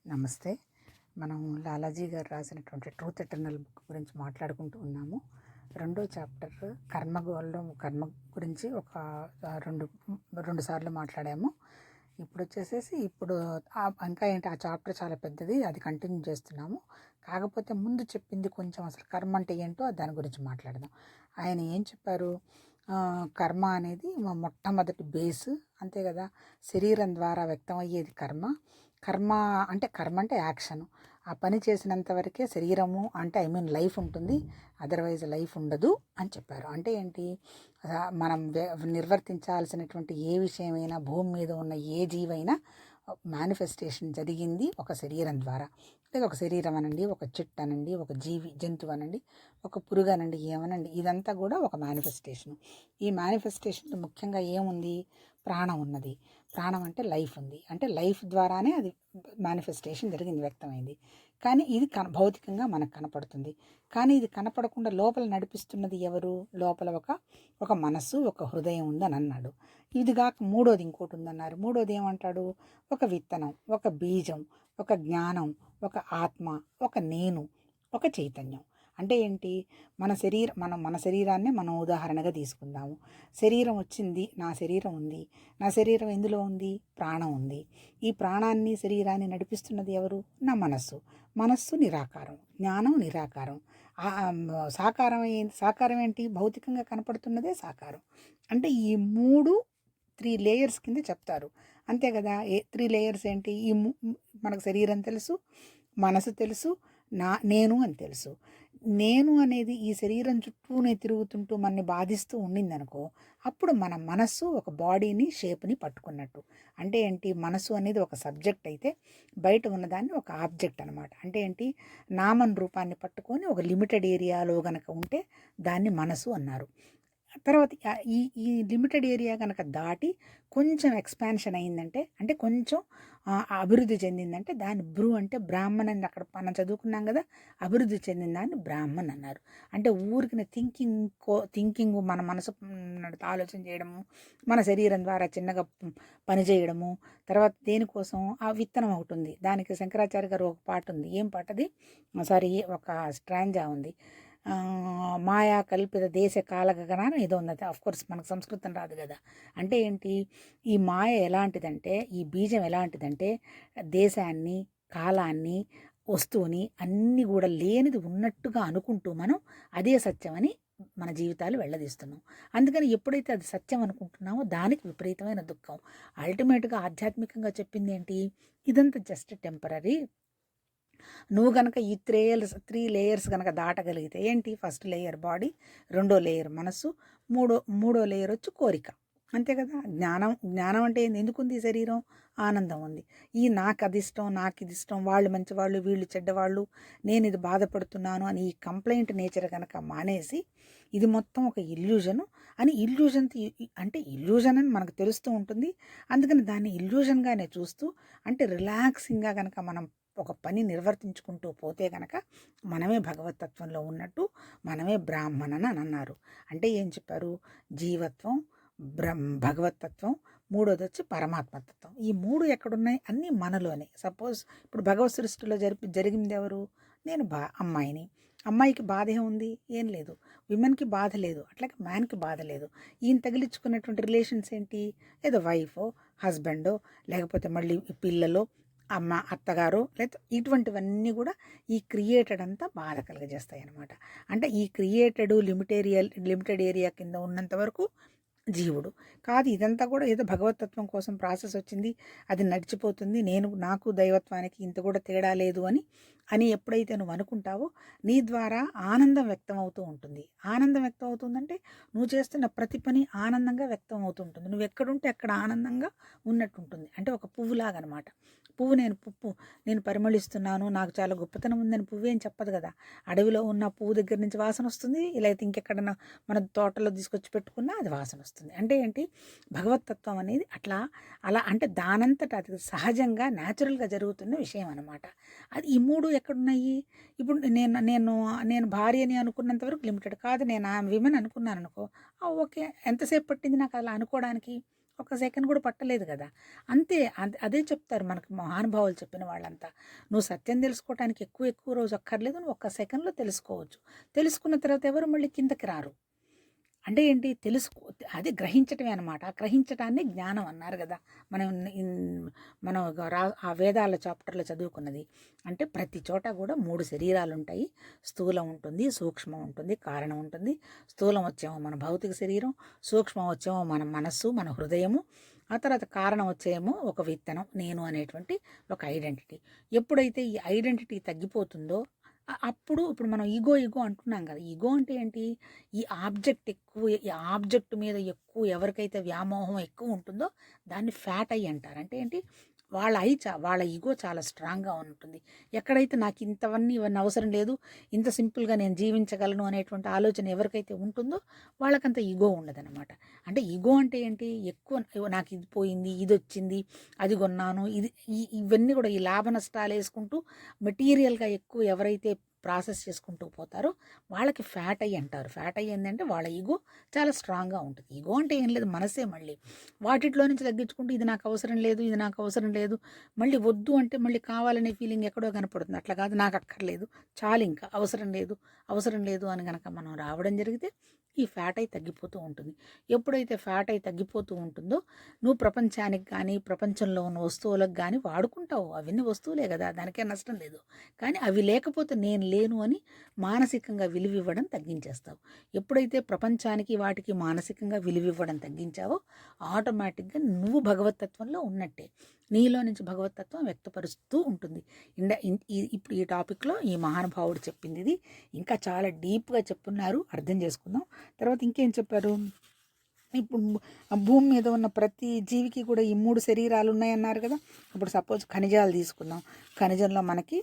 నమస్తే. మనం లాలాజీ గారు రాసినటువంటి ట్రూత్ ఎటర్నల్ బుక్ గురించి మాట్లాడుకుంటూ ఉన్నాము. రెండో చాప్టర్ కర్మ గురించి ఒక రెండు సార్లు మాట్లాడాము. ఇప్పుడు ఇంకా ఏంటి, ఆ చాప్టర్ చాలా పెద్దది, అది కంటిన్యూ చేస్తున్నాము. కాకపోతే ముందు చెప్పింది కొంచెం అసలు కర్మ అంటే ఏంటో దాని గురించి మాట్లాడదాం. ఆయన ఏం చెప్పారు? కర్మ అనేది మొట్టమొదటి బేస్, అంతే కదా. శరీరం ద్వారా వ్యక్తమయ్యేది కర్మ. కర్మ అంటే యాక్షన్. ఆ పని చేసినంత వరకే శరీరము అంటే లైఫ్ ఉంటుంది, అదర్వైజ్ లైఫ్ ఉండదు అని చెప్పారు. అంటే ఏంటి, మనం నిర్వర్తించాల్సినటువంటి ఏ విషయమైనా, భూమి మీద ఉన్న ఏ జీవైనా మేనిఫెస్టేషన్ జరిగింది ఒక శరీరం ద్వారా. లేదా ఒక శరీరం అనండి, ఒక చెట్టు అనండి, ఒక జంతువు అనండి, ఒక పురుగు అనండి, ఏమనండి, ఇదంతా కూడా ఒక మేనిఫెస్టేషన్. ఈ మేనిఫెస్టేషన్లో ముఖ్యంగా ఏముంది? ప్రాణం ఉన్నది. ప్రాణం అంటే లైఫ్ ఉంది. అంటే లైఫ్ ద్వారానే అది మేనిఫెస్టేషన్ జరిగింది, వ్యక్తమైంది. కానీ ఇది భౌతికంగా మనకు కనపడుతుంది. కానీ ఇది కనపడకుండా లోపల నడిపిస్తున్నది ఎవరు? లోపల ఒక మనస్సు, ఒక హృదయం ఉందని అన్నాడు. ఇది కాక మూడోది ఇంకోటి ఉందన్నారు. మూడోది ఏమంటాడు? ఒక విత్తనం, ఒక బీజం, ఒక జ్ఞానం, ఒక ఆత్మ, ఒక నేను, ఒక చైతన్యం. అంటే ఏంటి? మన శరీరాన్ని మనం ఉదాహరణగా తీసుకుందాము. శరీరం వచ్చింది, నా శరీరం ఉంది. నా శరీరం ఎందులో ఉంది? ప్రాణం ఉంది. ఈ ప్రాణాన్ని, శరీరాన్ని నడిపిస్తున్నది ఎవరు? నా మనస్సు నిరాకారం, జ్ఞానం నిరాకారం. సాకారం ఏంటి? భౌతికంగా కనపడుతున్నదే సాకారం. అంటే ఈ 3 లేయర్స్ కింద చెప్తారు, అంతే కదా. 3 లేయర్స్ ఏంటి? మనకు శరీరం తెలుసు, మనసు తెలుసు, నేను అని తెలుసు. నేను అనేది ఈ శరీరం చుట్టూనే తిరుగుతుంటూ మనని బాధిస్తూ ఉండిందనుకో, అప్పుడు మన మనస్సు ఒక బాడీని, షేప్ని పట్టుకున్నట్టు. అంటే ఏంటి? మనసు అనేది ఒక సబ్జెక్ట్ అయితే, బయట ఉన్నదాన్ని ఒక ఆబ్జెక్ట్ అనమాట. అంటే ఏంటి? నామన్ రూపాన్ని పట్టుకొని ఒక లిమిటెడ్ ఏరియాలో గనక ఉంటే దాన్ని మనసు అన్నారు. తర్వాత ఈ లిమిటెడ్ ఏరియా కనుక దాటి కొంచెం ఎక్స్పాన్షన్ అయిందంటే, అంటే కొంచెం అభివృద్ధి చెందిందంటే దాన్ని అంటే బ్రాహ్మణ్ అని అక్కడ మనం చదువుకున్నాం కదా. అభివృద్ధి చెందిన దాన్ని బ్రాహ్మణ్ అన్నారు. అంటే ఊరికి థింకింగ్ మన మనసు ఆలోచన చేయడము, మన శరీరం ద్వారా చిన్నగా పనిచేయడము. తర్వాత దేనికోసం? ఆ విత్తనం ఒకటి ఉంది. దానికి శంకరాచార్య గారు ఒక పాట ఉంది. ఏం పాట అది? ఒక స్ట్రాంజా ఉంది. మాయా కల్పిత దేశ కాల గగనాన్ని ఏదో ఉన్నది. కోర్స్ మనకు సంస్కృతం రాదు కదా. అంటే ఏంటి? ఈ మాయ ఎలాంటిదంటే, ఈ బీజం ఎలాంటిదంటే, దేశాన్ని, కాలాన్ని, వస్తువుని అన్నీ కూడా లేనిది ఉన్నట్టుగా అనుకుంటూ మనం అదే సత్యమని మన జీవితాలు వెళ్ళదీస్తున్నాం. అందుకని ఎప్పుడైతే అది సత్యం అనుకుంటున్నామో దానికి విపరీతమైన దుఃఖం. అల్టిమేట్గా ఆధ్యాత్మికంగా చెప్పింది ఏంటి? ఇదంతా జస్ట్ టెంపరీ. నువ్వు కనుక ఈ 3 లేయర్స్ కనుక దాటగలిగితే ఏంటి? ఫస్ట్ లేయర్ బాడీ, రెండో లేయర్ మనస్సు, మూడో లేయర్ వచ్చి కోరిక, అంతే కదా. జ్ఞానం అంటే ఎందుకుంది? శరీరం, ఆనందం ఉంది. నాకు అది ఇష్టం, నాకు ఇది ఇష్టం, వాళ్ళు మంచివాళ్ళు, వీళ్ళు చెడ్డవాళ్ళు, నేను ఇది బాధపడుతున్నాను అని ఈ కంప్లైంట్ నేచర్ కనుక మానేసి, ఇది మొత్తం ఒక ఇల్యూజను అని, ఇల్యూజన్ అని మనకు తెలుస్తూ ఉంటుంది. అందుకని దాన్ని ఇల్యూజన్గానే చూస్తూ, అంటే రిలాక్సింగ్గా కనుక మనం ఒక పని నిర్వర్తించుకుంటూ పోతే కనుక మనమే భగవతత్వంలో ఉన్నట్టు, మనమే బ్రాహ్మణన్ అని అన్నారు. అంటే ఏం చెప్పారు? జీవత్వం, భగవతత్వం, మూడోది వచ్చి పరమాత్మతత్వం. ఈ 3 ఎక్కడున్నాయి? అన్నీ మనలోనే. సపోజ్ ఇప్పుడు భగవత్ సృష్టిలో జరిగింది ఎవరు? నేను అమ్మాయిని. అమ్మాయికి బాధ ఏముంది? ఏం లేదు. విమెన్కి బాధ లేదు, అట్లాగే మ్యాన్కి బాధ లేదు. ఈయన తగిలించుకున్నటువంటి రిలేషన్స్ ఏంటి? ఏదో వైఫో, హస్బెండో, లేకపోతే మళ్ళీ పిల్లలో, అమ్మ, అత్తగారు, లేదా ఇటువంటివన్నీ కూడా ఈ క్రియేటెడ్ అంతా బాధ కలుగజేస్తాయి అన్నమాట. అంటే ఈ లిమిటెడ్ ఏరియా కింద ఉన్నంత వరకు జీవుడు కాదు. ఇదంతా కూడా ఏదో భగవతత్వం కోసం ప్రాసెస్ వచ్చింది, అది నడిచిపోతుంది, నాకు దైవత్వానికి ఇంత కూడా తేడా లేదు అని ఎప్పుడైతే నువ్వు అనుకుంటావో, నీ ద్వారా ఆనందం వ్యక్తం అవుతూ ఉంటుంది. ఆనందం వ్యక్తం అవుతుందంటే నువ్వు చేస్తున్న ప్రతి పని ఆనందంగా వ్యక్తం అవుతూ ఉంటుంది. నువ్వు ఎక్కడుంటే అక్కడ ఆనందంగా ఉన్నట్టు ఉంటుంది. అంటే ఒక పువ్వులాగా అనమాట. నేను పరిమళిస్తున్నాను, నాకు చాలా గొప్పతనం ఉందని పువ్వేం చెప్పదు కదా. అడవిలో ఉన్న పువ్వు దగ్గర నుంచి వాసన వస్తుంది, ఇలా అయితే ఇంకెక్కడన్నా మన తోటలో తీసుకొచ్చి పెట్టుకున్నా అది వాసన వస్తుంది. అంటే ఏంటి? భగవతత్వం అనేది అలా అంటే దానంతట అది సహజంగా న్యాచురల్గా జరుగుతున్న విషయం అనమాట. అది ఈ 3 ఎక్కడున్నాయి? ఇప్పుడు నేను భార్యని అనుకున్నంత వరకు లిమిటెడ్ కాదు. నేను విమెన్ అనుకున్నాను అనుకో, ఓకే, ఎంతసేపు పట్టింది నాకు అలా అనుకోవడానికి? ఒక సెకండ్ కూడా పట్టలేదు కదా. అంతే అదే చెప్తారు మనకు మహానుభావులు చెప్పిన వాళ్ళంతా. నువ్వు సత్యం తెలుసుకోవడానికి ఎక్కువ ఎక్కువ రోజు అక్కర్లేదు, నువ్వు ఒక్క సెకండ్లో తెలుసుకోవచ్చు. తెలుసుకున్న తర్వాత ఎవరు మళ్ళీ కిందకి రారు. అంటే ఏంటి, అది గ్రహించటమే అనమాట. ఆ గ్రహించటాన్ని జ్ఞానం అన్నారు కదా. మనం మనం ఆ వేదాల చాప్టర్లో చదువుకున్నది. అంటే ప్రతి చోట కూడా 3 శరీరాలు ఉంటాయి. స్థూలం ఉంటుంది, సూక్ష్మం ఉంటుంది, కారణం ఉంటుంది. స్థూలం వచ్చేమో మన భౌతిక శరీరం, సూక్ష్మం వచ్చేమో మన మనస్సు, మన హృదయము, ఆ తర్వాత కారణం వచ్చేమో ఒక విత్తనం, నేను అనేటువంటి ఒక ఐడెంటిటీ. ఎప్పుడైతే ఈ ఐడెంటిటీ తగ్గిపోతుందో అప్పుడు ఇప్పుడు మనం ఈగో అంటున్నాం కదా. ఈగో అంటే ఏంటి, ఈ ఆబ్జెక్ట్ మీద ఎక్కువ ఎవరికైతే వ్యామోహం ఎక్కువ ఉంటుందో దాన్ని ఫ్యాట్ అయ్యి అంటారు. అంటే ఏంటి, వాళ్ళ ఈగో చాలా స్ట్రాంగ్గా ఉంటుంది. ఎక్కడైతే నాకు ఇవన్నీ అవసరం లేదు, ఇంత సింపుల్గా నేను జీవించగలను అనేటువంటి ఆలోచన ఎవరికైతే ఉంటుందో వాళ్ళకంత ఈగో ఉండదన్నమాట. అంటే ఈగో అంటే ఏంటి, ఎక్కువ నాకు ఇది పోయింది, ఇది వచ్చింది, అది కొన్నాను, ఇవన్నీ కూడా ఈ లాభ నష్టాలు వేసుకుంటూ మెటీరియల్గా ఎక్కువ ఎవరైతే ప్రాసెస్ చేసుకుంటూ పోతారో వాళ్ళకి ఫ్యాట్ అయ్యి అంటారు. ఫ్యాట్ అయ్యి ఏంటంటే వాళ్ళ ఈగో చాలా స్ట్రాంగ్గా ఉంటుంది. ఈగో అంటే ఏం లేదు, మనసే. మళ్ళీ వాటిలో నుంచి తగ్గించుకుంటూ ఇది నాకు అవసరం లేదు, ఇది నాకు అవసరం లేదు, మళ్ళీ వద్దు అంటే మళ్ళీ కావాలనే ఫీలింగ్ ఎక్కడో కనపడుతుంది. అట్లా కాదు, నాకు అక్కర్లేదు, చాలు, ఇంకా అవసరం లేదు అని కనుక మనం రావడం జరిగితే ఈ ఫ్యాట్ అయి తగ్గిపోతూ ఉంటుంది. ఎప్పుడైతే ఫ్యాట్ అయి తగ్గిపోతూ ఉంటుందో నువ్వు ప్రపంచానికి కానీ ప్రపంచంలో ఉన్న వస్తువులకు కానీ వాడుకుంటావు. అవన్నీ వస్తువులే కదా, దానికే నష్టం లేదు. కానీ అవి లేకపోతే నేను లేను అని మానసికంగా విలువివ్వడం తగ్గించేస్తావు. ఎప్పుడైతే ప్రపంచానికి వాటికి మానసికంగా విలువివ్వడం తగ్గించావో ఆటోమేటిక్గా నువ్వు భగవతత్వంలో ఉన్నట్టే. నీలో నుంచి భగవతత్వం వ్యక్తపరుస్తూ ఉంటుంది. ఇప్పుడు ఈ టాపిక్లో ఈ మహానుభావుడు చెప్పింది ఇది. ఇంకా చాలా డీప్గా చెప్పున్నారు, అర్థం చేసుకుందాం. తర్వాత ఇంకేం చెప్పారు, ఇప్పుడు భూమి మీద ఉన్న ప్రతి జీవికి కూడా ఈ 3 శరీరాలు ఉన్నాయన్నారు కదా. ఇప్పుడు సపోజ్ ఖనిజాలు తీసుకుందాం. ఖనిజంలో మనకి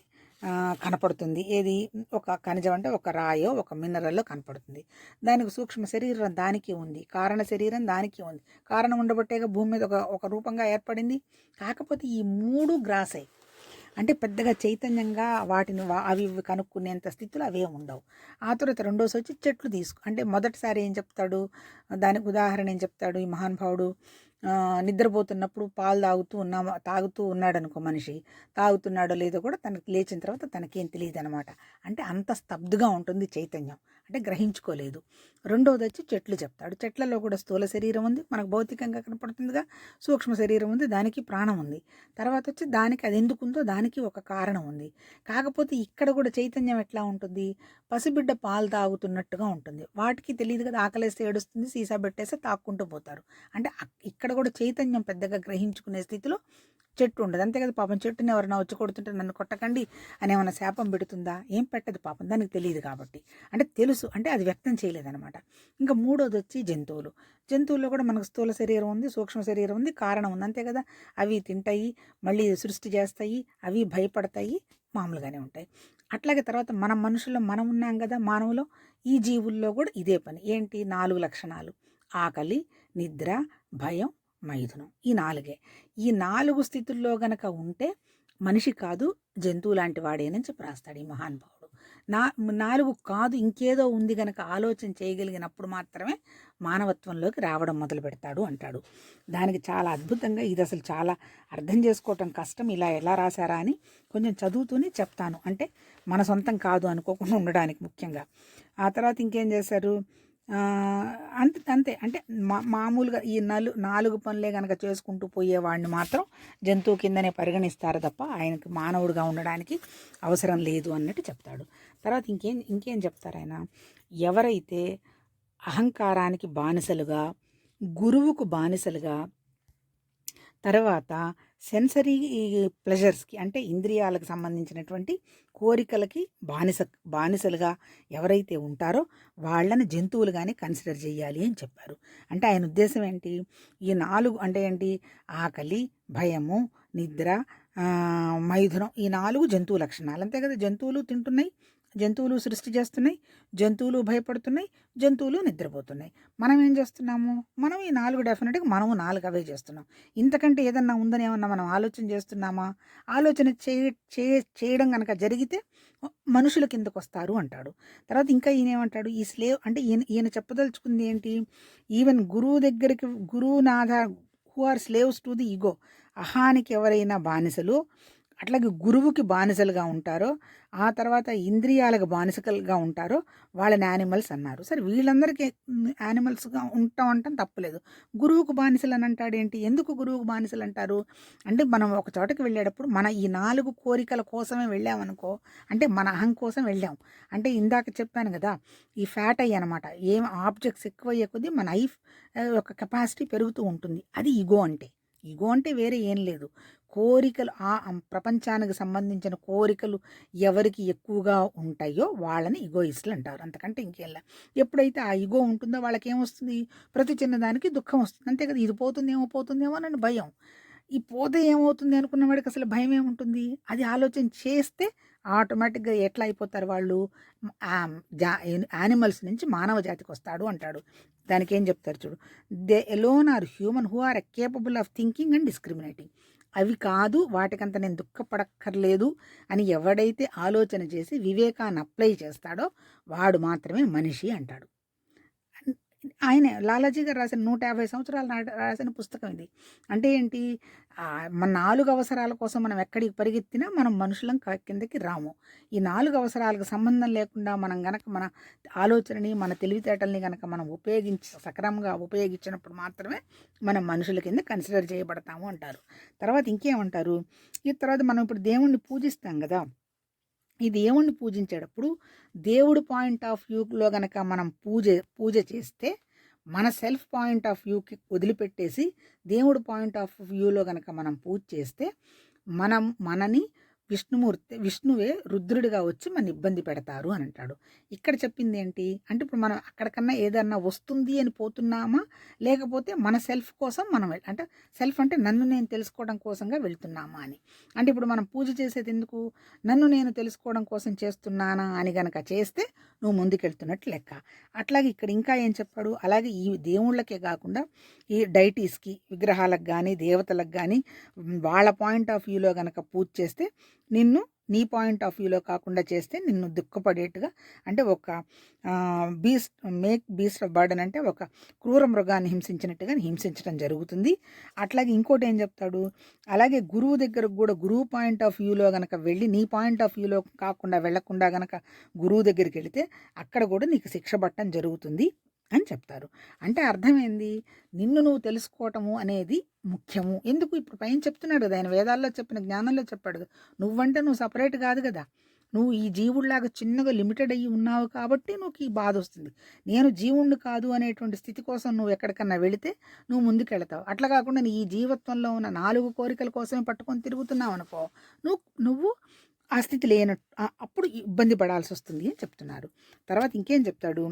కనపడుతుంది ఏది, ఒక ఖనిజం అంటే ఒక రాయో ఒక మినరల్లో కనపడుతుంది. దానికి సూక్ష్మ శరీరం దానికి ఉంది, కారణ శరీరం దానికి ఉంది. కారణం ఉండబట్టేగా భూమి మీద ఒక రూపంగా ఏర్పడింది. కాకపోతే ఈ 3 గ్రాసై అంటే పెద్దగా చైతన్యంగా వాటిని అవి కనుక్కునేంత స్థితిలో అవే ఉండవు. ఆ తర్వాత రెండోసి వచ్చి చెట్లు అంటే మొదటిసారి ఏం చెప్తాడు, దానికి ఉదాహరణ ఏం చెప్తాడు ఈ మహానుభావుడు, నిద్రపోతున్నప్పుడు పాలు తాగుతూ ఉన్నాడు అనుకో మనిషి, తాగుతున్నాడో లేదో కూడా తనకి లేచిన తర్వాత తనకేం తెలియదు అనమాట. అంటే అంత స్తబ్దుగా ఉంటుంది చైతన్యం, అంటే గ్రహించుకోలేదు. రెండోది వచ్చి చెట్లు చెప్తాడు. చెట్లలో కూడా స్థూల శరీరం ఉంది, మనకు భౌతికంగా కనపడుతుందిగా. సూక్ష్మ శరీరం ఉంది, దానికి ప్రాణం ఉంది. తర్వాత వచ్చి దానికి అది ఎందుకుందో దానికి ఒక కారణం ఉంది. కాకపోతే ఇక్కడ కూడా చైతన్యం ఎట్లా ఉంటుంది, పసిబిడ్డ పాలు తాగుతున్నట్టుగా ఉంటుంది. వాటికి తెలియదు కదా, ఆకలేస్తే ఏడుస్తుంది, సీసా పెట్టేస్తే తాక్కుంటూ పోతారు. అంటే ఇక్కడ కూడా చైతన్యం పెద్దగా గ్రహించుకునే స్థితిలో చెట్టు ఉండదు. అంతే కదా, పాపం చెట్టుని ఎవరైనా వచ్చి కొడుతుంటే నన్ను కొట్టకండి అని ఏమైనా శాపం పెడుతుందా, ఏం పెట్టదు పాపం, దానికి తెలియదు కాబట్టి. అంటే తెలుసు, అంటే అది వ్యక్తం చేయలేదన్నమాట. ఇంకా మూడోది వచ్చి జంతువుల్లో కూడా మనకు స్థూల శరీరం ఉంది, సూక్ష్మ శరీరం ఉంది, కారణం ఉంది. అంతే కదా, అవి తింటాయి, మళ్ళీ సృష్టి చేస్తాయి, అవి భయపడతాయి, మామూలుగానే ఉంటాయి. అట్లాగే తర్వాత మనుషుల్లో మనం ఉన్నాం కదా, మానవులో ఈ జీవుల్లో కూడా ఇదే పని. ఏంటి, 4 లక్షణాలు: ఆకలి, నిద్ర, భయం, మైథునం. ఈ 4 ఈ 4 స్థితుల్లో గనక ఉంటే మనిషి కాదు జంతువు లాంటి వాడేనని చెప్పి రాస్తాడు ఈ మహానుభావుడు. 4 కాదు ఇంకేదో ఉంది గనక ఆలోచన చేయగలిగినప్పుడు మాత్రమే మానవత్వంలోకి రావడం మొదలు పెడతాడు అంటాడు. దానికి చాలా అద్భుతంగా, ఇది అసలు చాలా అర్థం చేసుకోవటం కష్టం, ఇలా ఎలా రాశారా అని కొంచెం చదువుతూనే చెప్తాను. అంటే మన సొంతం కాదు అనుకోకుండా ఉండడానికి ముఖ్యంగా. ఆ తర్వాత ఇంకేం చేశారు, అంతే అంటే మామూలుగా ఈ 4 పనులే కనుక చేసుకుంటూ పోయేవాడిని మాత్రం జంతువు కిందనే పరిగణిస్తారు తప్ప ఆయనకి మానవుడిగా ఉండడానికి అవసరం లేదు అన్నట్టు చెప్తాడు. తర్వాత ఇంకేం చెప్తారు ఆయన, ఎవరైతే అహంకారానికి బానిసలుగా, గురువుకు బానిసలుగా, తర్వాత సెన్సరీ ప్లెజర్స్కి అంటే ఇంద్రియాలకు సంబంధించినటువంటి కోరికలకి బానిసలుగా ఎవరైతే ఉంటారో వాళ్ళని జంతువులుగానే కన్సిడర్ చేయాలి అని చెప్పారు. అంటే ఆయన ఉద్దేశం ఏంటి, ఈ 4 అంటే ఏంటి, ఆకలి, భయము, నిద్ర, మైథునం, ఈ 4 జంతువు లక్షణాలు. అంతే కదా, జంతువులు తింటున్నాయి, జంతువులు సృష్టి చేస్తున్నాయి, జంతువులు భయపడుతున్నాయి, జంతువులు నిద్రపోతున్నాయి. మనం ఏం చేస్తున్నాము, మనం ఈ 4 డెఫినెట్గా మనము 4 అవే చేస్తున్నాం. ఇంతకంటే ఏదన్నా ఉందని ఏమన్నా మనం ఆలోచన చేస్తున్నామా, ఆలోచన చేయడం కనుక జరిగితే మనుషుల కిందకు వస్తారు అంటాడు. తర్వాత ఇంకా ఈయన ఏమంటాడు, ఈ స్లేవ్ అంటే ఈయన చెప్పదలుచుకుంది ఏంటి, ఈవెన్ గురువు దగ్గరికి గురువునాథ who are slaves to the ego, అహానికి ఎవరైనా బానిసలు, అట్లాగే గురువుకి బానిసలుగా ఉంటారో, ఆ తర్వాత ఇంద్రియాలకు బానిసలుగా ఉంటారో వాళ్ళని యానిమల్స్ అన్నారు. సరే వీళ్ళందరికీ యానిమల్స్గా ఉంటాం తప్పలేదు. గురువుకు బానిసలు అని అంటాడేంటి? ఎందుకు గురువుకు బానిసలు అంటారు అంటే, మనం ఒక చోటకి వెళ్ళేటప్పుడు మన ఈ 4 కోరికల కోసమే వెళ్ళామనుకో, అంటే మన అహం కోసం వెళ్ళాం. అంటే ఇందాక చెప్పాను కదా, ఈ ఫ్యాట్ ఐ అనమాట. ఏం ఆబ్జెక్ట్స్ ఎక్కువయ్యే కొద్దీ మన ఐ యొక్క కెపాసిటీ పెరుగుతూ ఉంటుంది. అది ఈగో అంటే. ఈగో అంటే వేరే ఏం లేదు. కోరికలు ప్రపంచానికి సంబంధించిన కోరికలు ఎవరికి ఎక్కువగా ఉంటాయో వాళ్ళని ఈగోయిస్టులు అంటారు. అంతకంటే ఇంకేం. ఎప్పుడైతే ఆ ఈగో ఉంటుందో వాళ్ళకి ఏమొస్తుంది? ప్రతి చిన్నదానికి దుఃఖం వస్తుంది. అంతే కదా. ఇది పోతుందేమో అని భయం. ఈ పోతే ఏమవుతుంది అనుకున్న వాడికి అసలు భయం ఏముంటుంది? అది ఆలోచన చేస్తే ఆటోమేటిక్గా ఎట్లా అయిపోతారు వాళ్ళు? యానిమల్స్ నుంచి మానవ జాతికి వస్తాడు అంటాడు. దానికి ఏం చెప్తారు చూడు, they alone are human who are capable of thinking and discriminating. అవి కాదు, వాటికంత నేను దుఃఖపడక్కర్లేదు అని ఎవడైతే ఆలోచన చేసి వివేకాన్ని అప్లై చేస్తాడో వాడు మాత్రమే మనిషి అంటాడు. ఆయనే లాలాజీ గారు రాసిన 150 సంవత్సరాలు రాసిన పుస్తకం ఇది. అంటే ఏంటి? మన 4 అవసరాల కోసం మనం ఎక్కడికి పరిగెత్తినా మనం మనుషులం కిందకి రాము. ఈ 4 అవసరాలకు సంబంధం లేకుండా మనం గనక మన ఆలోచనని, మన తెలివితేటల్ని గనక మనం సక్రమంగా ఉపయోగించినప్పుడు మాత్రమే మనం మనుషుల కింద కన్సిడర్ చేయబడతాము అంటారు. తర్వాత ఇంకేమంటారు? ఈ తర్వాత మనం ఇప్పుడు దేవుణ్ణి పూజిస్తాం కదా, ఈ దేవుణ్ణి పూజించేటప్పుడు దేవుడు పాయింట్ ఆఫ్ వ్యూలో గనక మనం పూజ చేస్తే, మన సెల్ఫ్ పాయింట్ ఆఫ్ వ్యూకి వదిలిపెట్టేసి దేవుడు పాయింట్ ఆఫ్ వ్యూలో గనక మనం పూజ చేస్తే మనని విష్ణువే రుద్రుడిగా వచ్చి మన ఇబ్బంది పెడతారు అని అంటాడు. ఇక్కడ చెప్పింది ఏంటి అంటే, ఇప్పుడు మనం అక్కడికన్నా ఏదన్నా వస్తుంది అని పోతున్నామా, లేకపోతే మన సెల్ఫ్ కోసం మనం అంటే సెల్ఫ్ అంటే నన్ను నేను తెలుసుకోవడం కోసంగా వెళ్తున్నామా అని. అంటే ఇప్పుడు మనం పూజ చేసేది ఎందుకు? నన్ను నేను తెలుసుకోవడం కోసం చేస్తున్నానా అని గనక చేస్తే నువ్వు ముందుకెళ్తున్నట్టు లెక్క. అట్లాగే ఇక్కడ ఇంకా ఏం చెప్పాడు? అలాగే ఈ దేవుళ్ళకే కాకుండా ఈ డైటీస్కి, విగ్రహాలకు కానీ దేవతలకు కానీ వాళ్ళ పాయింట్ ఆఫ్ వ్యూలో గనక పూజ చేస్తే నిన్ను నీ పాయింట్ ఆఫ్ వ్యూలో కాకుండా చేస్తే నిన్ను దుఃఖపడేట్టుగా, అంటే ఒక బీస్ట్ ఆఫ్ బర్డన్ అంటే ఒక క్రూర మృగాన్ని హింసించినట్టుగా హింసించడం జరుగుతుంది. అట్లాగే ఇంకోటి ఏం చెప్తాడు? అలాగే గురువు దగ్గరకు కూడా గురువు పాయింట్ ఆఫ్ వ్యూలో గనక వెళ్ళి నీ పాయింట్ ఆఫ్ వ్యూలో కాకుండా వెళ్లకుండా గనక గురువు దగ్గరికి వెళితే అక్కడ కూడా నీకు శిక్ష పట్టడం జరుగుతుంది అని చెప్తారు. అంటే అర్థమైంది, నిన్ను నువ్వు తెలుసుకోవటము అనేది ముఖ్యము. ఎందుకు? ఇప్పుడు పైన చెప్తున్నాడు కదా, ఆయన వేదాల్లో చెప్పిన జ్ఞానంలో చెప్పాడు. నువ్వంటే నువ్వు సపరేట్ కాదు కదా, నువ్వు ఈ జీవుడిలాగా చిన్నగా లిమిటెడ్ అయ్యి ఉన్నావు కాబట్టి నువ్వు ఈ బాధ వస్తుంది. నేను జీవుణ్ణి కాదు అనేటువంటి స్థితి కోసం నువ్వు ఎక్కడికన్నా వెళితే నువ్వు ముందుకెళ్తావు. అట్లా కాకుండా నీ ఈ జీవత్వంలో ఉన్న 4 కోరికల కోసమే పట్టుకొని తిరుగుతున్నావు అనుకో, నువ్వు ఆ స్థితి లేనట్టు, అప్పుడు ఇబ్బంది పడాల్సి వస్తుంది అని చెప్తున్నారు. తర్వాత ఇంకేం చెప్తాడు?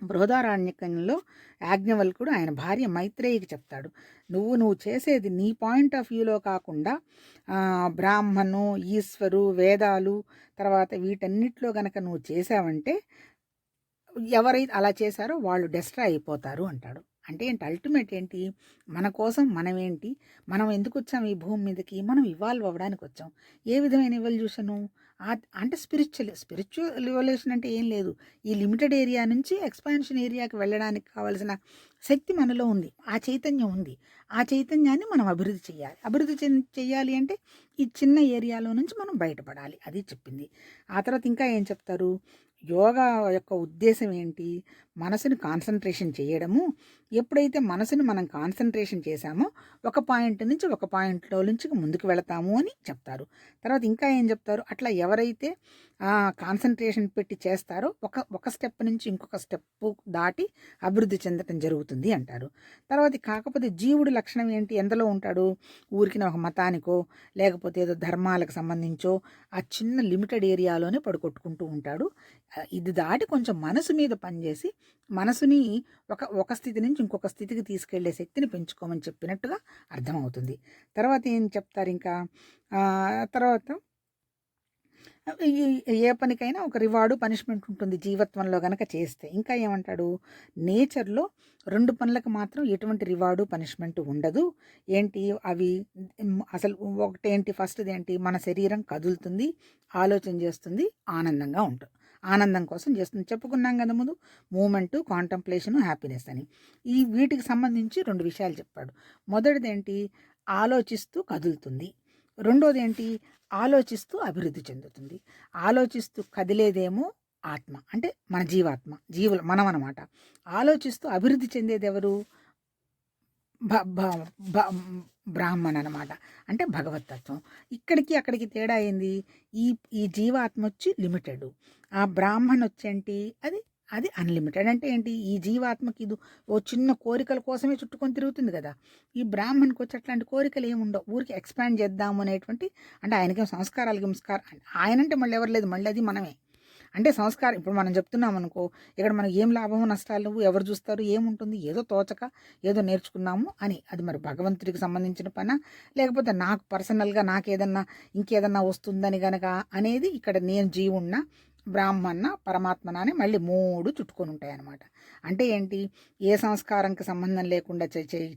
బృహదారణ్యకంలో యాజ్ఞవల్కుడు ఆయన భార్య మైత్రేయికి చెప్తాడు, నువ్వు చేసేది నీ పాయింట్ ఆఫ్ వ్యూలో కాకుండా బ్రాహ్మణు, ఈశ్వరు, వేదాలు, తర్వాత వీటన్నిటిలో గనక నువ్వు చేసావంటే ఎవరైతే అలా చేశారో వాళ్ళు డెస్ట్రాయ్ అయిపోతారు అంటాడు. అంటే ఏంటి? అల్టిమేట్ ఏంటి? మన కోసం మనమేంటి? మనం ఎందుకు వచ్చాం ఈ భూమి మీదకి? మనం ఇవాల్వ్ అవ్వడానికి వచ్చాం. ఏ విధమైన ఎవల్యూషను? అంటే స్పిరిచువల్ ఇవల్యూషన్ అంటే ఏం లేదు. ఈ లిమిటెడ్ ఏరియా నుంచి ఎక్స్పాన్షన్ ఏరియాకి వెళ్ళడానికి కావాల్సిన శక్తి మనలో ఉంది, ఆ చైతన్యం ఉంది. ఆ చైతన్యాన్ని మనం అభివృద్ధి చేయాలి. చేయాలి అంటే ఈ చిన్న ఏరియాలో నుంచి మనం బయటపడాలి. అది చెప్పింది. ఆ తర్వాత ఇంకా ఏం చెప్తారు? యోగా యొక్క ఉద్దేశం ఏంటి? మనసుని కాన్సన్ట్రేషన్ చేయడము. ఎప్పుడైతే మనసుని మనం కాన్సన్ట్రేషన్ చేశామో ఒక పాయింట్ నుంచి ఒక పాయింట్లో నుంచి ముందుకు వెళతాము అని చెప్తారు. తర్వాత ఇంకా ఏం చెప్తారు? అట్లా ఎవరైతే కాన్సన్ట్రేషన్ పెట్టి చేస్తారో ఒక స్టెప్ నుంచి ఇంకొక స్టెప్ దాటి అభివృద్ధి చెందటం జరుగుతుంది అంటారు. తర్వాత కాకపోతే జీవుడి లక్షణం ఏంటి? ఎందులో ఉంటాడు? ఊరికి ఒక మతానికో లేకపోతే ఏదో ధర్మాలకు సంబంధించో ఆ చిన్న లిమిటెడ్ ఏరియాలోనే పడుకొట్టుకుంటూ ఉంటాడు. ఇది దాటి కొంచెం మనసు మీద పనిచేసి మనసుని ఒక స్థితి నుంచి ఇంకొక స్థితికి తీసుకెళ్లే శక్తిని పెంచుకోమని చెప్పినట్టుగా అర్థమవుతుంది. తర్వాత ఏం చెప్తారు ఇంకా? తర్వాత ఏ పనికైనా ఒక రివార్డు, పనిష్మెంట్ ఉంటుంది జీవత్వంలో గనక చేస్తే. ఇంకా ఏమంటాడు? నేచర్లో 2 పనులకు మాత్రం ఎటువంటి రివార్డు, పనిష్మెంట్ ఉండదు. ఏంటి అవి? అసలు ఒకటేంటి? ఫస్ట్ది ఏంటి? మన శరీరం కదులుతుంది, ఆలోచన చేస్తుంది, ఆనందంగా ఉంటుంది. ఆనందం కోసం చేస్తుంది. చెప్పుకున్నాం కదా ముందు, మూమెంటు, కాంటంప్లేషను, హ్యాపీనెస్ అని. ఈ వీటికి సంబంధించి 2 విషయాలు చెప్పాడు. మొదటిదేంటి, ఆలోచిస్తూ కదులుతుంది. రెండోదేంటి, ఆలోచిస్తూ అభివృద్ధి చెందుతుంది. ఆలోచిస్తూ కదిలేదేమో ఆత్మ, అంటే మన జీవాత్మ, మనం అన్నమాట. ఆలోచిస్తూ అభివృద్ధి చెందేది ఎవరు? భ భ భ బ్రాహ్మణ్ అనమాట. అంటే భగవతత్వం. ఇక్కడికి అక్కడికి తేడా ఏంది? ఈ ఈ జీవాత్మ వచ్చి లిమిటెడ్, ఆ బ్రాహ్మణ్ వచ్చేంటి అది అది అన్లిమిటెడ్. అంటే ఏంటి? ఈ జీవాత్మకి ఇది ఓ చిన్న కోరికల కోసమే చుట్టుకొని తిరుగుతుంది కదా. ఈ బ్రాహ్మణ్కి వచ్చి అట్లాంటి కోరికలు ఏమి ఉండవు. ఊరికి ఎక్స్పాండ్ చేద్దాము అనేటువంటి, అంటే ఆయనకేం సంస్కారాలు ఆయనంటే మళ్ళీ ఎవరు లేదు, మళ్ళీ అది మనమే. అంటే సంస్కారం ఇప్పుడు మనం చెప్తున్నాం అనుకో, ఇక్కడ మనకు ఏం లాభము నష్టాలు ఎవరు చూస్తారు, ఏముంటుంది, ఏదో తోచక ఏదో నేర్చుకున్నాము అని. అది మరి భగవంతుడికి సంబంధించిన పనా, లేకపోతే నాకు పర్సనల్గా నాకేదన్నా ఇంకేదన్నా వస్తుందని గనక అనేది. ఇక్కడ నేను జీవున్న, బ్రాహ్మణ, పరమాత్మన అని మళ్ళీ 3 చుట్టుకొని ఉంటాయి అన్నమాట. అంటే ఏంటి? ఏ సంస్కారంకి సంబంధం లేకుండా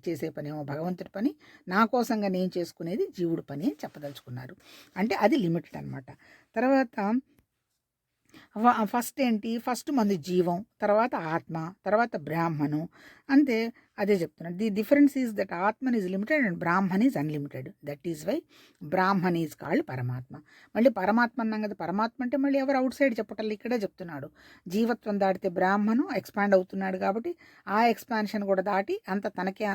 చేసే పనేమో భగవంతుడి పని, నా కోసంగా నేను చేసుకునేది జీవుడి పని అని చెప్పదలుచుకున్నారు. అంటే అది లిమిటెడ్ అనమాట. తర్వాత ఫస్ట్ ఏంటి? ఫస్ట్ మంది జీవం, తర్వాత ఆత్మ, తర్వాత బ్రాహ్మణు. అంతే, అదే చెప్తున్నాడు. The difference is that Atman is limited and Brahman is unlimited. That is why Brahman is called పరమాత్మ. మళ్ళీ పరమాత్మ అన్నాం కదా, పరమాత్మ అంటే మళ్ళీ ఎవరు అవుట్ సైడ్ చెప్పటం ఇక్కడే చెప్తున్నాడు. జీవత్వం దాటితే బ్రాహ్మణు ఎక్స్పాండ్ అవుతున్నాడు కాబట్టి ఆ ఎక్స్పాన్షన్ కూడా దాటి అంత తనకే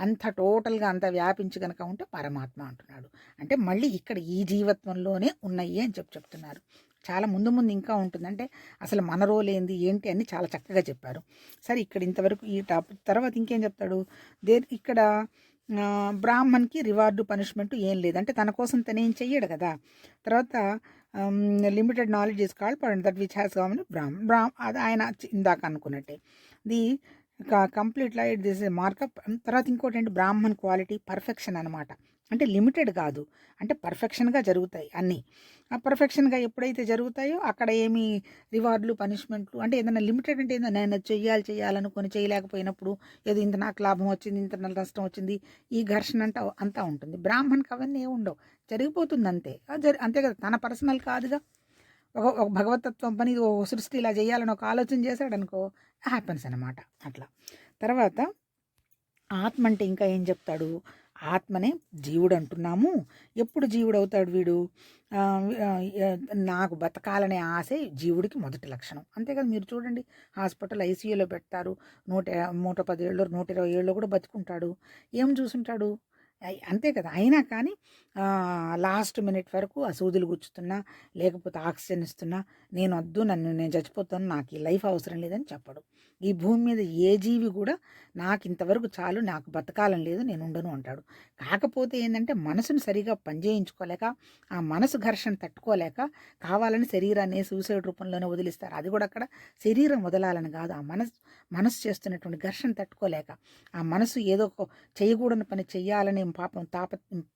అంత టోటల్గా అంత వ్యాపించి కనుక ఉంటే పరమాత్మ అంటున్నాడు. అంటే మళ్ళీ ఇక్కడ ఈ జీవత్వంలోనే ఉన్నాయి అని చెప్తున్నారు. చాలా ముందు ముందు ఇంకా ఉంటుంది. అంటే అసలు మన రోల్ ఏంది ఏంటి అని చాలా చక్కగా చెప్పారు. సరే, ఇక్కడ ఇంతవరకు ఈ టాపిక్. తర్వాత ఇంకేం చెప్తాడు? ఇక్కడ బ్రాహ్మణ్కి రివార్డు పనిష్మెంట్ ఏం లేదు, అంటే తన కోసం తనేం చెయ్యడు కదా. తర్వాత limited knowledge is called that which has common అది ఆయన ఇందాక అనుకున్నట్టే. The complete light this markup. తర్వాత ఇంకోటి ఏంటి? బ్రాహ్మణ్ క్వాలిటీ పర్ఫెక్షన్ అనమాట. అంటే లిమిటెడ్ కాదు, అంటే పర్ఫెక్షన్గా జరుగుతాయి అన్నీ. ఆ పర్ఫెక్షన్గా ఎప్పుడైతే జరుగుతాయో అక్కడ ఏమి రివార్డులు పనిష్మెంట్లు, అంటే ఏదైనా లిమిటెడ్ అంటే ఏదో నేను చేయాలనుకొని చేయలేకపోయినప్పుడు ఏదో ఇంత నాకు లాభం వచ్చింది, ఇంత నష్టం వచ్చింది, ఈ ఘర్షణ అంతా ఉంటుంది. బ్రాహ్మణ్కి అవన్నీ ఏమి ఉండవు, జరిగిపోతుంది అంతే. అంతే కదా, తన పర్సనల్ కాదుగా. ఒక భగవతత్వం పని ఓ సృష్టి ఇలా చేయాలని ఒక ఆలోచన చేశాడు అనుకో, హ్యాపెన్స్ అనమాట అట్లా. తర్వాత ఆత్మ అంటే ఇంకా ఏం చెప్తాడు? ఆత్మనే జీవుడు అంటున్నాము. ఎప్పుడు జీవుడు అవుతాడు వీడు? నాకు బతకాలనే ఆశే జీవుడికి మొదటి లక్షణం. అంతే కదా, మీరు చూడండి, హాస్పిటల్ ఐసీయూలో పెడతారు, 110 ఏళ్ళు 120 ఏళ్ళు కూడా బతుకుంటాడు. ఏం చూసుంటాడు? అంతే కదా. అయినా కానీ లాస్ట్ మినిట్ వరకు ఆ సూదులు గుచ్చుతున్నా, లేకపోతే ఆక్సిజన్ ఇస్తున్నా, నేను చచ్చిపోతాను, నాకు ఈ లైఫ్ అవసరం లేదని చెప్పడు. ఈ భూమి మీద ఏ జీవి కూడా నాకు ఇంతవరకు చాలు, నాకు బతకాలని లేదు, నేను ఉండను అంటాడు. కాకపోతే ఏంటంటే మనసును సరిగా పనిచేయించుకోలేక, ఆ మనసు ఘర్షణ తట్టుకోలేక కావాలని శరీరాన్ని సూసైడ్ రూపంలోనే వదిలిస్తారు. అది కూడా అక్కడ శరీరం వదలాలని కాదు, ఆ మనసు చేస్తున్నటువంటి ఘర్షణ తట్టుకోలేక, ఆ మనసు ఏదో చేయకూడని పని చెయ్యాలని పాపం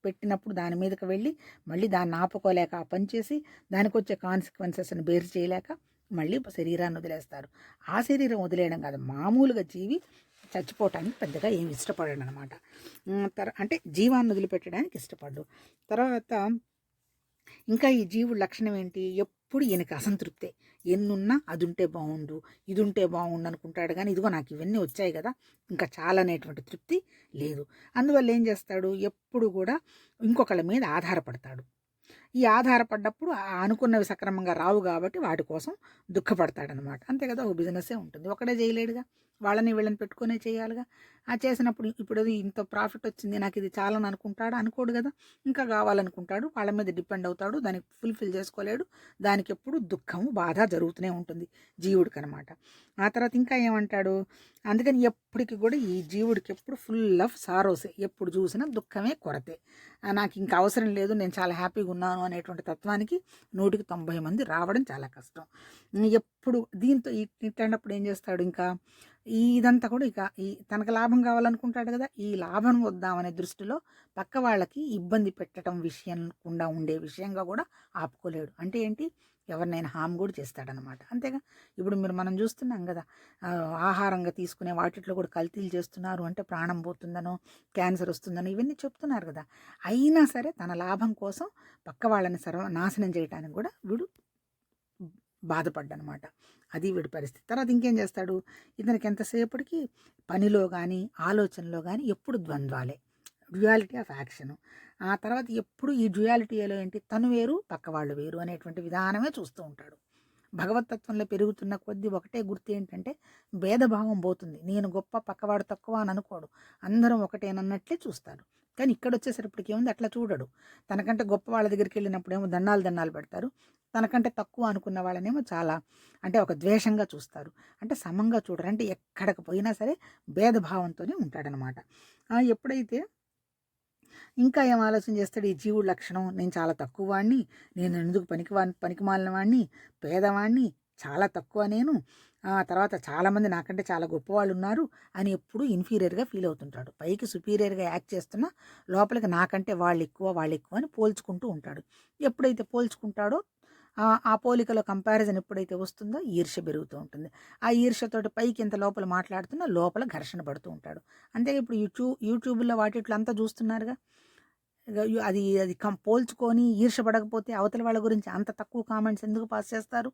పెట్టినప్పుడు దాని మీదకి వెళ్ళి మళ్ళీ దాన్ని ఆపుకోలేక ఆ పని చేసి దానికి వచ్చే కాన్సిక్వెన్సెస్ని బేర్ చేయలేక మళ్ళీ శరీరాన్ని వదిలేస్తారు. ఆ శరీరం వదిలేయడం కాదు, మామూలుగా జీవి చచ్చిపోవటానికి పెద్దగా ఏమి ఇష్టపడాడు అనమాట. అంటే జీవాన్ని వదిలిపెట్టడానికి ఇష్టపడ్డు. తర్వాత ఇంకా ఈ జీవుడి లక్షణం ఏంటి? ఎప్పుడు ఈయనకి అసంతృప్తే. ఎన్నున్నా అది ఉంటే బాగుండు, ఇది ఉంటే బాగుండు అనుకుంటాడు. కానీ ఇదిగో నాకు ఇవన్నీ వచ్చాయి కదా, ఇంకా చాలా అనేటువంటి తృప్తి లేదు. అందువల్ల ఏం చేస్తాడు? ఎప్పుడు కూడా ఇంకొకళ్ళ మీద ఆధారపడతాడు. ఈ ఆధారపడ్డప్పుడు అనుకున్నవి సక్రమంగా రావు కాబట్టి వాటి కోసం దుఃఖపడతాడనమాట. అంతే కదా, ఒక బిజినెస్సే ఉంటుంది, ఒకడే చేయలేడుగా, వాళ్ళని వీళ్ళని పెట్టుకునే చేయాలిగా. ఆ చేసినప్పుడు ఇప్పుడు ఇంత ప్రాఫిట్ వచ్చింది, నాకు ఇది చాలని అనుకోడు కదా, ఇంకా కావాలనుకుంటాడు, వాళ్ళ మీద డిపెండ్ అవుతాడు, దానికి ఫుల్ఫిల్ చేసుకోలేడు, దానికి ఎప్పుడు దుఃఖము బాధ జరుగుతూనే ఉంటుంది జీవుడికి అనమాట. ఆ తర్వాత ఇంకా ఏమంటాడు? అందుకని ఎప్పటికి కూడా ఈ జీవుడికి ఎప్పుడు ఫుల్ ఆఫ్ సారోసే, ఎప్పుడు చూసినా దుఃఖమే, కొరతే. నాకు ఇంకా అవసరం లేదు, నేను చాలా హ్యాపీగా ఉన్నాను అనేటువంటి తత్వానికి 100కి 90 మంది రావడం చాలా కష్టం. ఎప్పుడు దీంతో ఇట్లాంటప్పుడు ఏం చేస్తాడు? ఇంకా ఇదంతా కూడా ఇక తనకు లాభం కావాలనుకుంటాడు కదా, ఈ లాభం వద్దామనే దృష్టిలో పక్క వాళ్ళకి ఇబ్బంది పెట్టడం విషయంకుండా ఉండే విషయంగా కూడా ఆపుకోలేడు. అంటే ఏంటి? ఎవరినైనా హామ్ కూడా చేస్తాడనమాట. అంతేగా, ఇప్పుడు మనం చూస్తున్నాం కదా, ఆహారంగా తీసుకునే వాటిట్లో కూడా కల్తీలు చేస్తున్నారు, అంటే ప్రాణం పోతుందనో, క్యాన్సర్ వస్తుందనో ఇవన్నీ చెప్తున్నారు కదా. అయినా సరే తన లాభం కోసం పక్క వాళ్ళని నాశనం చేయడానికి కూడా వీడు బాధపడ్డనమాట. అది వీడి పరిస్థితి. తర్వాత ఇంకేం చేస్తాడు, ఇతనికి ఎంతసేపటికి పనిలో కానీ ఆలోచనలో కానీ ఎప్పుడు ద్వంద్వాలే, డ్యుయాలిటీ ఆఫ్ యాక్షన్. ఆ తర్వాత ఎప్పుడు ఈ డ్యుయాలిటీలో ఏంటి, తను వేరు పక్కవాళ్ళు వేరు అనేటువంటి విధానమే చూస్తూ ఉంటాడు. భగవతత్వంలో పెరుగుతున్న కొద్దీ ఒకటే గుర్తు ఏంటంటే భేదభావం పోతుంది. నేను గొప్ప పక్కవాడు తక్కువ అని అనుకోడు, అందరం ఒకటేనన్నట్లే చూస్తాడు. కానీ ఇక్కడ వచ్చేసరిప్పటికి ఏముంది, అట్లా చూడడు. తనకంటే గొప్ప వాళ్ళ దగ్గరికి వెళ్ళినప్పుడేమో దండాలు పెడతారు, తనకంటే తక్కువ అనుకున్న వాళ్ళనేమో చాలా అంటే ఒక ద్వేషంగా చూస్తారు. అంటే సమంగా చూడరు, అంటే ఎక్కడికి పోయినా సరే భేదభావంతోనే ఉంటాడనమాట. ఎప్పుడైతే ఇంకా ఏం ఆలోచన చేస్తాడు, ఈ జీవుడు లక్షణం, నేను చాలా తక్కువ వాడిని, నేను ఎందుకు పనికిమాలిన వాడిని, పేదవాడిని, చాలా తక్కువ నేను, తర్వాత చాలామంది నాకంటే చాలా గొప్పవాళ్ళు ఉన్నారు అని ఎప్పుడు ఇన్ఫీరియర్గా ఫీల్ అవుతుంటాడు. పైకి సుపీరియర్గా యాక్ట్ చేస్తున్నా లోపలికి నాకంటే వాళ్ళు ఎక్కువ అని పోల్చుకుంటూ ఉంటాడు. ఎప్పుడైతే పోల్చుకుంటాడో ఆ పోలికలో కంపారిజన్ ఎప్పుడైతే వస్తుందో ఈర్ష్య పెరుగుతూ ఉంటుంది. ఆ ఈర్ష్యతోటి పైకి ఎంత లోపల మాట్లాడుతున్నా లోపల ఘర్షణ పడుతూ ఉంటాడు. అంతే ఇప్పుడు యూట్యూబ్లో వాటిట్లో అంతా చూస్తున్నారుగా, అది అది పోల్చుకొని ఈర్ష్యపడకపోతే అవతల వాళ్ళ గురించి అంత తక్కువ కామెంట్స్ ఎందుకు పాస్ చేస్తారు?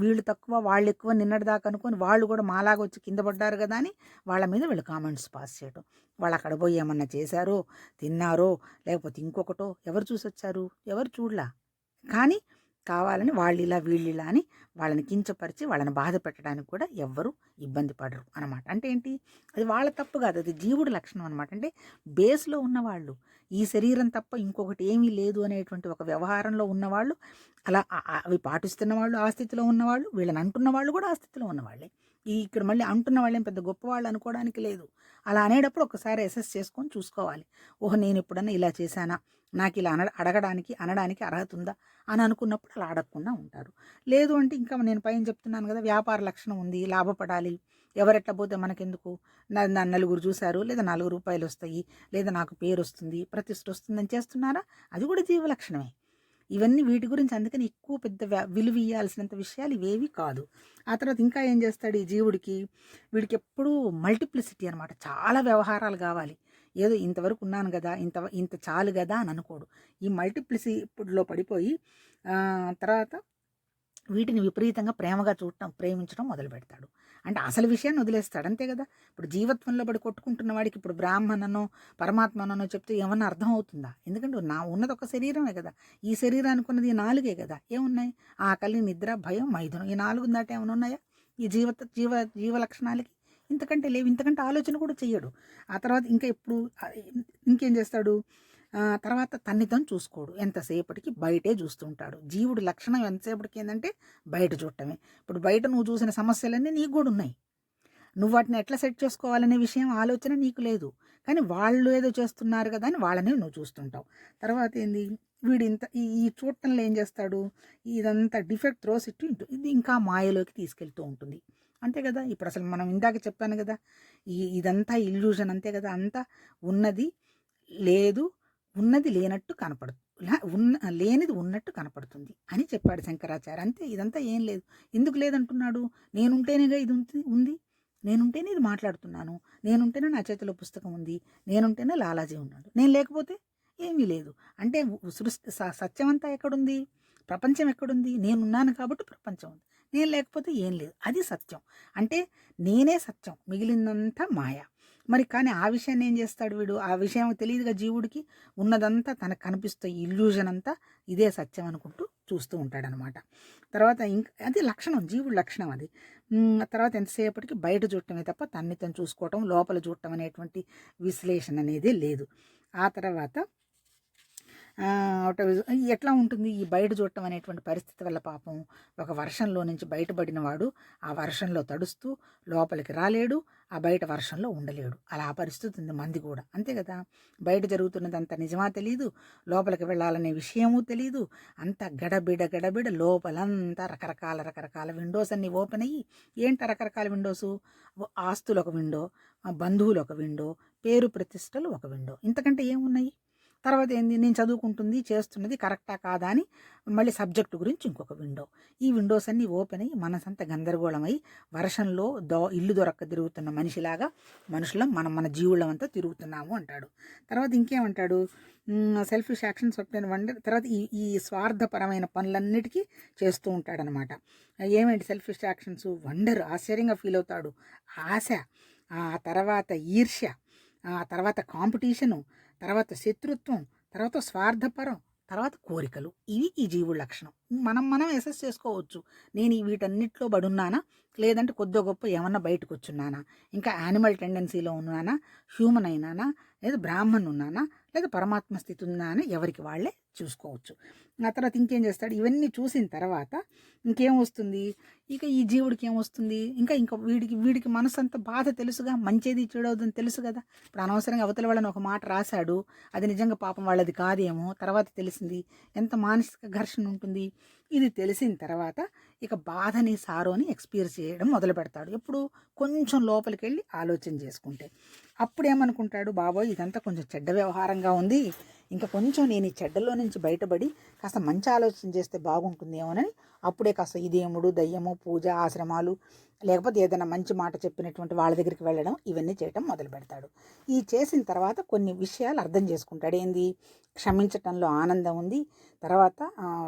వీళ్ళు తక్కువ వాళ్ళు ఎక్కువ నిన్నటి దాకా అనుకొని వాళ్ళు కూడా మాలాగా వచ్చి కింద పడ్డారు కదా అని వాళ్ళ మీద వీళ్ళు కామెంట్స్ పాస్ చేయడం. వాళ్ళు అక్కడ పోయి ఏమన్నా చేశారో, తిన్నారో, లేకపోతే ఇంకొకటో ఎవరు చూసి వచ్చారు? ఎవరు చూడలా. కానీ కావాలని వాళ్ళిలా వీళ్ళిలా అని వాళ్ళని కించపరిచి వాళ్ళని బాధ పెట్టడానికి కూడా ఎవ్వరు ఇబ్బంది పడరు అనమాట. అంటే ఏంటి, అది వాళ్ళ తప్పు కాదు, అది జీవుడి లక్షణం అనమాట. అంటే బేస్లో ఉన్నవాళ్ళు, ఈ శరీరం తప్ప ఇంకొకటి ఏమీ లేదు అనేటువంటి ఒక వ్యవహారంలో ఉన్నవాళ్ళు, అలా అవి పాటిస్తున్న వాళ్ళు ఆ స్థితిలో ఉన్నవాళ్ళు, వీళ్ళని అంటున్న వాళ్ళు కూడా ఆ స్థితిలో ఉన్నవాళ్ళే. ఇక్కడ మళ్ళీ అంటున్న వాళ్ళేం పెద్ద గొప్పవాళ్ళు అనుకోవడానికి లేదు. అలా అనేటప్పుడు ఒకసారి అసెస్ చేసుకొని చూసుకోవాలి. ఓహో, నేను ఎప్పుడన్నా ఇలా చేశానా, నాకు ఇలా అనడానికి అర్హత ఉందా అని అనుకున్నప్పుడు అలా అడగకుండా ఉంటారు. లేదు అంటే ఇంకా నేను పైన చెప్తున్నాను కదా, వ్యాపార లక్షణం ఉంది, లాభపడాలి, ఎవరెట్లా పోతే మనకెందుకు, నలుగురు చూశారు, లేదా 4 రూపాయలు వస్తాయి, లేదా నాకు పేరు వస్తుంది, ప్రతిష్ఠ వస్తుందని చేస్తున్నారా, అది కూడా జీవ లక్షణమే. ఇవన్నీ వీటి గురించి అందుకని ఎక్కువ పెద్ద విలువ ఇవ్వాల్సినంత విషయాలు ఇవేవి కాదు. ఆ తర్వాత ఇంకా ఏం చేస్తాడు ఈ జీవుడికి, వీడికి ఎప్పుడూ మల్టిప్లిసిటీ అనమాట, చాలా వ్యవహారాలు కావాలి. ఏదో ఇంతవరకు ఉన్నాను కదా, ఇంత చాలు కదా అని అనుకోడు. ఈ మల్టిప్లిసిటీలో పడిపోయి తర్వాత వీటిని విపరీతంగా ప్రేమించడం మొదలు పెడతాడు. అంటే అసలు విషయాన్ని వదిలేస్తాడు, అంతే కదా. ఇప్పుడు జీవత్వంలో పడి కొట్టుకుంటున్న వాడికి ఇప్పుడు బ్రాహ్మణనో పరమాత్మనో చెప్తే ఏమన్నా అర్థం అవుతుందా? ఎందుకంటే ఉన్నది ఒక శరీరమే కదా, ఈ శరీరానికి ఉన్నది ఈ 4 కదా. ఏమున్నాయి, ఆకలి, నిద్ర, భయం, మైథునం, ఈ 4 దాటి ఏమైనా ఉన్నాయా ఈ జీవ లక్షణాలకి? ఇంతకంటే లేవు. ఇంతకంటే ఆలోచన కూడా చెయ్యడు. ఆ తర్వాత ఇంకేం చేస్తాడు, తర్వాత తన్ని తను చూసుకోడు, ఎంతసేపటికి బయటే చూస్తూ ఉంటాడు. జీవుడి లక్షణం ఎంతసేపటికి ఏంటంటే బయట చూడటమే. ఇప్పుడు బయట నువ్వు చూసిన సమస్యలన్నీ నీకు కూడా ఉన్నాయి, నువ్వు వాటిని ఎట్లా సెట్ చేసుకోవాలనే విషయం ఆలోచన నీకు లేదు. కానీ వాళ్ళు ఏదో చేస్తున్నారు కదా అని వాళ్ళని నువ్వు చూస్తుంటావు. తర్వాత ఏంది, వీడు ఈ చూడటంలో ఏం చేస్తాడు, ఇదంతా డిఫెక్ట్ త్రోస్ ఇది ఇంకా మాయలోకి తీసుకెళ్తూ ఉంటుంది, అంతే కదా. ఇప్పుడు అసలు మనం ఇందాక చెప్పాను కదా, ఇదంతా ఇల్యూజన్, అంతే కదా. అంతా ఉన్నది లేదు, ఉన్నది లేనట్టు లేనిది ఉన్నట్టు కనపడుతుంది అని చెప్పాడు శంకరాచార్య. అంతే, ఇదంతా ఏం లేదు. ఎందుకు లేదంటున్నాడు, నేనుంటేనేగా ఇది ఉంది, నేనుంటేనే ఇది మాట్లాడుతున్నాను, నేనుంటేనే నా చేతిలో పుస్తకం ఉంది, నేనుంటేనే లాలాజీ ఉన్నాడు, నేను లేకపోతే ఏమీ లేదు. అంటే సత్యం అంతా ఎక్కడుంది, ప్రపంచం ఎక్కడుంది, నేనున్నాను కాబట్టి ప్రపంచం ఉంది, నేను లేకపోతే ఏం లేదు, అది సత్యం. అంటే నేనే సత్యం, మిగిలిందంతా మాయ. మరి కానీ ఆ విషయాన్ని ఏం చేస్తాడు వీడు, ఆ విషయం తెలియదుగా జీవుడికి, ఉన్నదంతా తనకు కనిపిస్తే ఇల్యూజన్ అంతా ఇదే సత్యం అనుకుంటూ చూస్తూ ఉంటాడనమాట. తర్వాత అది లక్షణం, జీవుడి లక్షణం అది. తర్వాత ఎంతసేపటికి బయట చూడటమే తప్ప తన్ని తను చూసుకోవటం, లోపల చూడటం అనేటువంటి విశ్లేషణ అనేది లేదు. ఆ తర్వాత ఎట్లా ఉంటుంది ఈ బయట చూడటం అనేటువంటి పరిస్థితి వల్ల, పాపం ఒక వర్షంలో నుంచి బయటపడిన వాడు ఆ వర్షంలో తడుస్తూ లోపలికి రాలేడు, ఆ బయట వర్షంలో ఉండలేడు. అలా ఆ పరిస్థితి ఉంది మంది కూడా, అంతే కదా. బయట జరుగుతున్నది అంత నిజమా తెలీదు, లోపలికి వెళ్ళాలనే విషయమూ తెలీదు, అంత గడబిడ లోపలంతా రకరకాల విండోస్ అన్నీ ఓపెన్ అయ్యి, ఏంటి రకరకాల విండోసు, ఆస్తులు ఒక విండో, బంధువులు ఒక విండో, పేరు ప్రతిష్టలు ఒక విండో, ఇంతకంటే ఏమున్నాయి. తర్వాత ఏంది, నేను చదువుకుంటుంది చేస్తున్నది కరెక్టా కాదా అని మళ్ళీ సబ్జెక్టు గురించి ఇంకొక విండో. ఈ విండోస్ అన్నీ ఓపెన్ అయ్యి మనసంతా గందరగోళమై వర్షంలో ఇల్లు దొరక్క తిరుగుతున్న మనిషిలాగా మనుషులం మన జీవులమంతా తిరుగుతున్నాము అంటాడు. తర్వాత ఇంకేమంటాడు, సెల్ఫిష్ యాక్షన్స్ ఆబ్టైన్ వండర్. తర్వాత ఈ స్వార్థపరమైన పనులన్నిటికీ చేస్తూ ఉంటాడనమాట. ఏమేంటి సెల్ఫిష్ యాక్షన్స్? వండర్, ఆశ్చర్యంగా ఫీల్ అవుతాడు, ఆశ, ఆ తర్వాత ఈర్ష్య, ఆ తర్వాత కాంపిటీషను, తర్వాత శత్రుత్వం, తర్వాత స్వార్థపరం, తర్వాత కోరికలు. ఇవి ఈ జీవుల లక్షణం. మనం అసెస్ చేసుకోవచ్చు, నేను వీటన్నిటిలో పడున్నానా, లేదంటే కొద్ది గొప్ప ఏమన్నా బయటకు వచ్చున్నానా, ఇంకా యానిమల్ టెండెన్సీలో ఉన్నానా, హ్యూమన్ అయినానా, లేదా బ్రాహ్మణ్ ఉన్నానా, లేదా పరమాత్మ స్థితి ఉందా అని ఎవరికి వాళ్ళే చూసుకోవచ్చు. ఆ తర్వాత ఇంకేం చేస్తాడు, ఇవన్నీ చూసిన తర్వాత ఇంకేం వస్తుంది, ఇక ఈ జీవుడికి ఏమొస్తుంది, ఇంకా వీడికి మనసు అంత బాధ తెలుసుగా, మంచిది చెడవుదని తెలుసు కదా. ఇప్పుడు అనవసరంగా అవతల వాళ్ళని ఒక మాట రాశాడు, అది నిజంగా పాపం వాళ్ళది కాదేమో, తర్వాత తెలిసింది, ఎంత మానసిక ఘర్షణ ఉంటుంది. ఇది తెలిసిన తర్వాత ఇక బాధని సారోని ఎక్స్పీరియన్స్ చేయడం మొదలు పెడతాడు. ఎప్పుడు కొంచెం లోపలికి వెళ్ళి ఆలోచన చేసుకుంటే అప్పుడు ఏమనుకుంటాడు, బాబోయ్ ఇదంతా కొంచెం చెడ్డ వ్యవహారంగా ఉంది, ఇంకా కొంచెం నేను ఈ చెడ్డలో నుంచి బయటపడి కాస్త మంచి ఆలోచన చేస్తే బాగుంటుందేమోనని అప్పుడే కాస్త ఈ దేవుడు, దయ్యము, పూజ, ఆశ్రమాలు, లేకపోతే ఏదైనా మంచి మాట చెప్పినటువంటి వాళ్ళ దగ్గరికి వెళ్ళడం, ఇవన్నీ చేయటం మొదలు పెడతాడు. ఈ చేసిన తర్వాత కొన్ని విషయాలు అర్థం చేసుకుంటాడు. ఏంది, క్షమించటంలో ఆనందం ఉంది, తర్వాత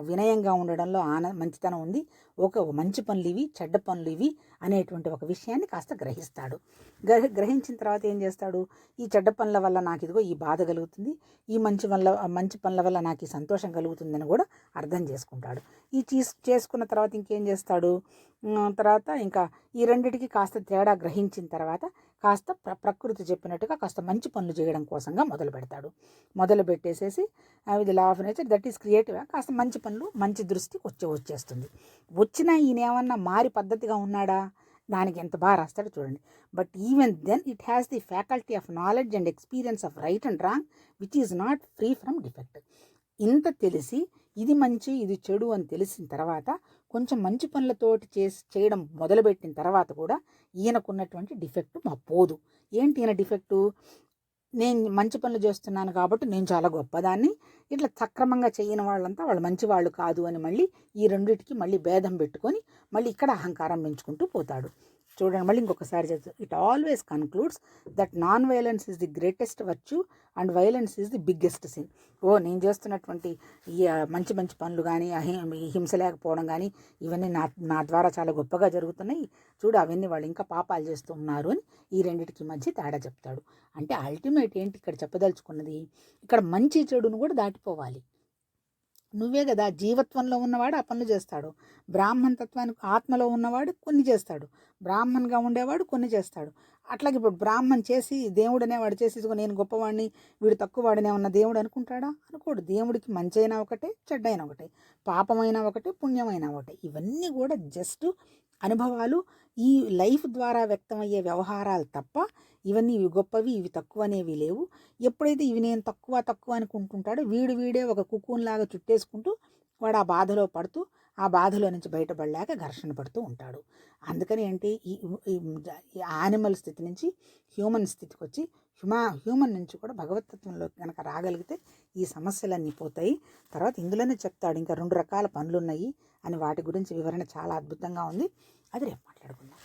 వినయంగా ఉండడంలో మంచితనం ఉంది, ఒక మంచి పనులు ఇవి, చెడ్డ పనులు ఇవి అనేటువంటి ఒక విషయాన్ని కాస్త గ్రహిస్తాడు. గ్రహించిన తర్వాత ఏం చేస్తాడు, ఈ చెడ్డ పనుల వల్ల నాకు ఇదిగో ఈ బాధ కలుగుతుంది, ఈ మంచి పనుల వల్ల నాకు ఈ సంతోషం కలుగుతుందని కూడా అర్థం చేసుకుంటాడు. ఈ చేసుకున్న తర్వాత ఇంకేం చేస్తాడు, తర్వాత ఇంకా ఈ రెండిటికి కాస్త తేడా గ్రహించిన తర్వాత కాస్త ప్రకృతి చెప్పినట్టుగా కాస్త మంచి పనులు చేయడం కోసంగా మొదలు పెట్టేసేసి ఇది law of nature, that is క్రియేటివ్గా కాస్త మంచి పనులు, మంచి దృష్టి వచ్చేస్తుంది. వచ్చినా ఈయన ఏమన్నా మారి పద్ధతిగా ఉన్నాడా, దానికి ఎంత బాగా రాస్తాడో చూడండి. But even then it has the faculty of knowledge and experience of right and wrong which is not free from defect. ఇంత తెలిసి ఇది మంచి ఇది చెడు అని తెలిసిన తర్వాత కొంచెం మంచి పనులతోటి చేయడం మొదలుపెట్టిన తర్వాత కూడా ఈయనకున్నటువంటి డిఫెక్టు పోదు. ఏంటి ఈయన డిఫెక్టు, నేను మంచి పనులు చేస్తున్నాను కాబట్టి నేను చాలా గొప్పదాన్ని, ఇట్లా సక్రమంగా చేయని వాళ్ళంతా వాళ్ళు మంచి వాళ్ళు కాదు అని మళ్ళీ ఈ రెండింటికి మళ్ళీ భేదం పెట్టుకొని మళ్ళీ ఇక్కడ అహంకారం పెంచుకుంటూ పోతాడు. చూడండి మళ్ళీ ఇంకొకసారి చెప్తాను. It always concludes that non violence is the greatest virtue and violence is the biggest sin. నేను చేస్తున్నటువంటి ఈ మంచి పనులు కానీ, హింస లేకపోవడం కానీ, ఇవన్నీ నా ద్వారా చాలా గొప్పగా జరుగుతున్నాయి, చూడు అవన్నీ వాళ్ళు ఇంకా పాపాలు చేస్తూ ఉన్నారు అని ఈ రెండింటికి మధ్య తేడా చెప్తాడు. అంటే అల్టిమేట్ ఏంటి ఇక్కడ చెప్పదలుచుకున్నది, ఇక్కడ మంచి చెడును కూడా దాటిపోవాలి. నువ్వే కదా, జీవత్వంలో ఉన్నవాడు ఆ పనులు చేస్తాడు, బ్రాహ్మణ తత్వానికి ఆత్మలో ఉన్నవాడు కొన్ని చేస్తాడు, బ్రాహ్మణ్గా ఉండేవాడు కొన్ని చేస్తాడు. అట్లాగే ఇప్పుడు బ్రాహ్మణ్ చేసి దేవుడు అనేవాడు చేసి నేను గొప్పవాడిని, వీడు తక్కువ వాడినే ఉన్న దేవుడు అనుకుంటాడా? అనుకోడు. దేవుడికి మంచి అయినా ఒకటే, చెడ్డైనా ఒకటే, పాపమైనా ఒకటే, పుణ్యమైనా ఒకటే. ఇవన్నీ కూడా జస్ట్ అనుభవాలు, ఈ లైఫ్ ద్వారా వ్యక్తమయ్యే వ్యవహారాలు తప్ప ఇవన్నీ ఇవి గొప్పవి ఇవి తక్కువ అనేవి లేవు. ఎప్పుడైతే ఇవి నేను తక్కువ అనుకుంటుంటాడో వీడే ఒక కుక్కూన్లాగా చుట్టేసుకుంటూ వాడు ఆ బాధలో పడుతూ ఆ బాధలో నుంచి బయటపడలేక ఘర్షణ పడుతూ ఉంటాడు. అందుకని ఏంటి, ఈ యానిమల్ స్థితి నుంచి హ్యూమన్ స్థితికి వచ్చి హ్యూమన్ నుంచి కూడా భగవతత్వంలో కనుక రాగలిగితే ఈ సమస్యలన్నీ పోతాయి. తర్వాత ఇందులోనే చెప్తాడు ఇంకా 2 రకాల పనులు ఉన్నాయి అని, వాటి గురించి వివరణ చాలా అద్భుతంగా ఉంది. అది రేపు మాట్లాడుకుందాం.